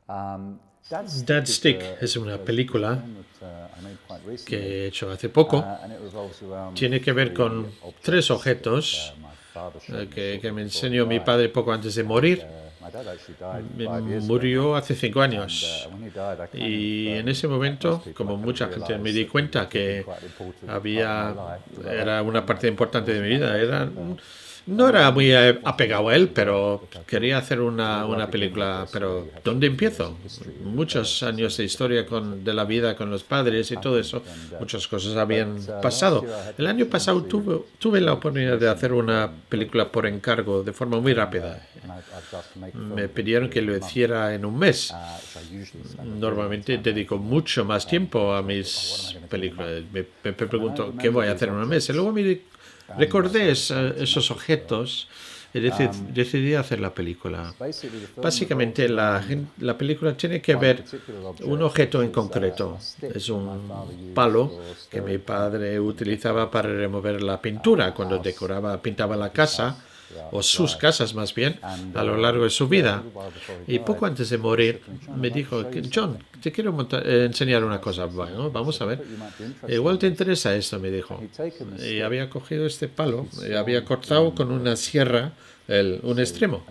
Dead Stick es una película que he hecho hace poco. Tiene que ver con tres objetos que me enseñó mi padre poco antes de morir. Murió hace 5 años y en ese momento, como mucha gente, me di cuenta que era una parte importante de mi vida. No era muy apegado a él, pero quería hacer una película. Pero ¿dónde empiezo? Muchos años de historia de la vida con los padres y todo eso. Muchas cosas habían pasado. El año pasado tuve la oportunidad de hacer una película por encargo de forma muy rápida. Me pidieron que lo hiciera en un mes. Normalmente dedico mucho más tiempo a mis películas. Me pregunto, ¿qué voy a hacer en un mes? Y luego recordé esos objetos y decidí hacer la película. Básicamente, la película tiene que ver un objeto en concreto. Es un palo que mi padre utilizaba para remover la pintura cuando pintaba la casa, o sus casas más bien, a lo largo de su vida. Y poco antes de morir me dijo, John, te quiero enseñar una cosa. Bueno, vamos a ver. Igual te interesa esto, me dijo. Y había cogido este palo, y había cortado con una sierra un extremo.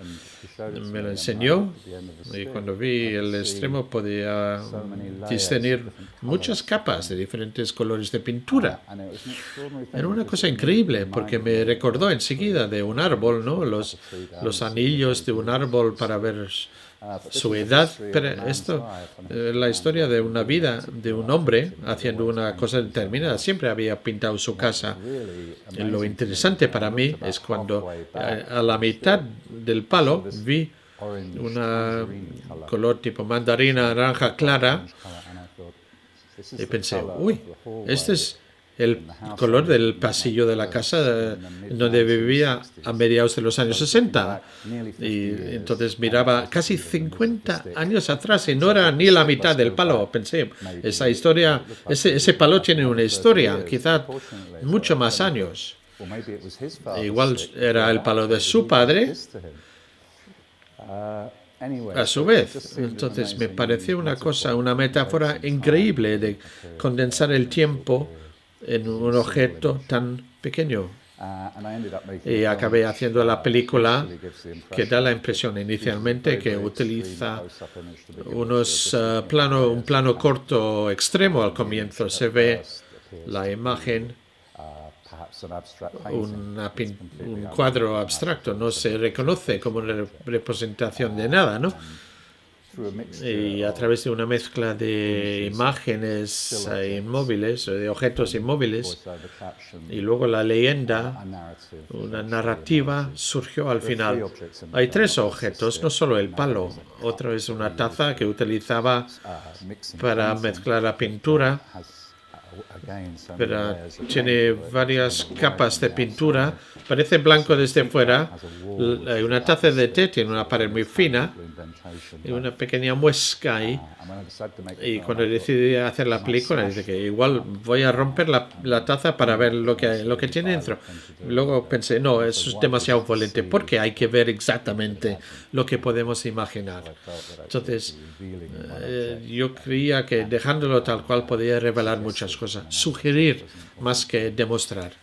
Me lo enseñó y cuando vi el extremo podía discernir muchas capas de diferentes colores de pintura. Era una cosa increíble porque me recordó enseguida de un árbol, ¿no? Los anillos de un árbol para ver su edad. Pero esto, la historia de una vida de un hombre haciendo una cosa determinada. Siempre había pintado su casa. Lo interesante para mí es cuando a la mitad del palo vi color tipo mandarina, naranja clara, y pensé, uy, este es el color del pasillo de la casa donde vivía a mediados de los años 60. Y entonces miraba casi 50 años atrás y no era ni la mitad del palo. Pensé, esa historia, ese palo tiene una historia, quizás mucho más años. Igual era el palo de su padre, a su vez. Entonces me pareció una metáfora increíble de condensar el tiempo en un objeto tan pequeño. Y acabé haciendo la película que da la impresión inicialmente que utiliza un plano corto extremo al comienzo. Se ve la imagen, un cuadro abstracto, no se reconoce como una representación de nada, ¿no? Y a través de una mezcla de imágenes inmóviles, de objetos inmóviles, y luego la leyenda, una narrativa, surgió al final. Hay tres objetos, no solo el palo. Otro es una taza que utilizaba para mezclar la pintura, pero tiene varias capas de pintura. Parece blanco desde fuera. Una taza de té tiene una pared muy fina y una pequeña muesca ahí. Y cuando decidí hacer la película, dije que igual voy a romper la taza para ver lo que tiene dentro. Luego pensé, no, eso es demasiado volante porque hay que ver exactamente lo que podemos imaginar. Entonces, yo creía que dejándolo tal cual podía revelar muchas cosas, sugerir más que demostrar.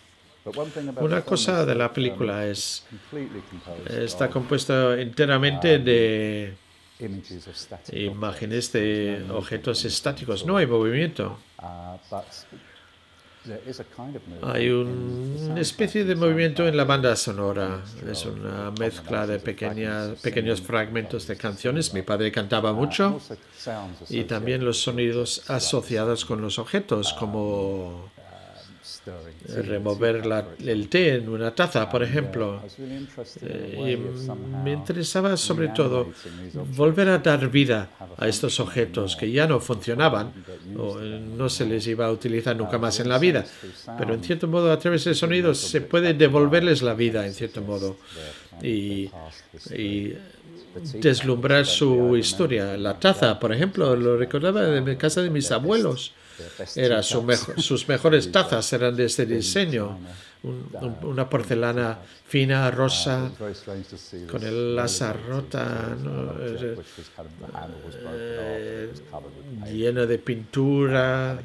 Una cosa de la película está compuesta enteramente de imágenes de objetos estáticos. No hay movimiento. Hay una especie de movimiento en la banda sonora. Es una mezcla de pequeños fragmentos de canciones. Mi padre cantaba mucho. Y también los sonidos asociados con los objetos, como remover el té en una taza, por ejemplo. Y me interesaba sobre todo volver a dar vida a estos objetos que ya no funcionaban o no se les iba a utilizar nunca más en la vida. Pero en cierto modo, a través de sonidos se puede devolverles la vida, en cierto modo, y deslumbrar su historia. La taza, por ejemplo, lo recordaba de casa de mis abuelos. Sus mejores tazas eran de este diseño. Una porcelana fina, rosa, con el asa rota, ¿no? Llena de pintura.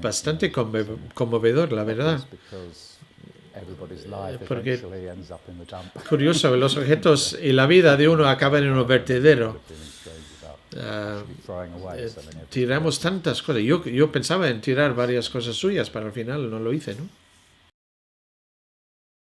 Bastante conmovedor, la verdad. Porque curioso, los objetos y la vida de uno acaban en un vertedero. Tiramos tantas cosas. Yo pensaba en tirar varias cosas suyas, pero al final no lo hice, ¿no?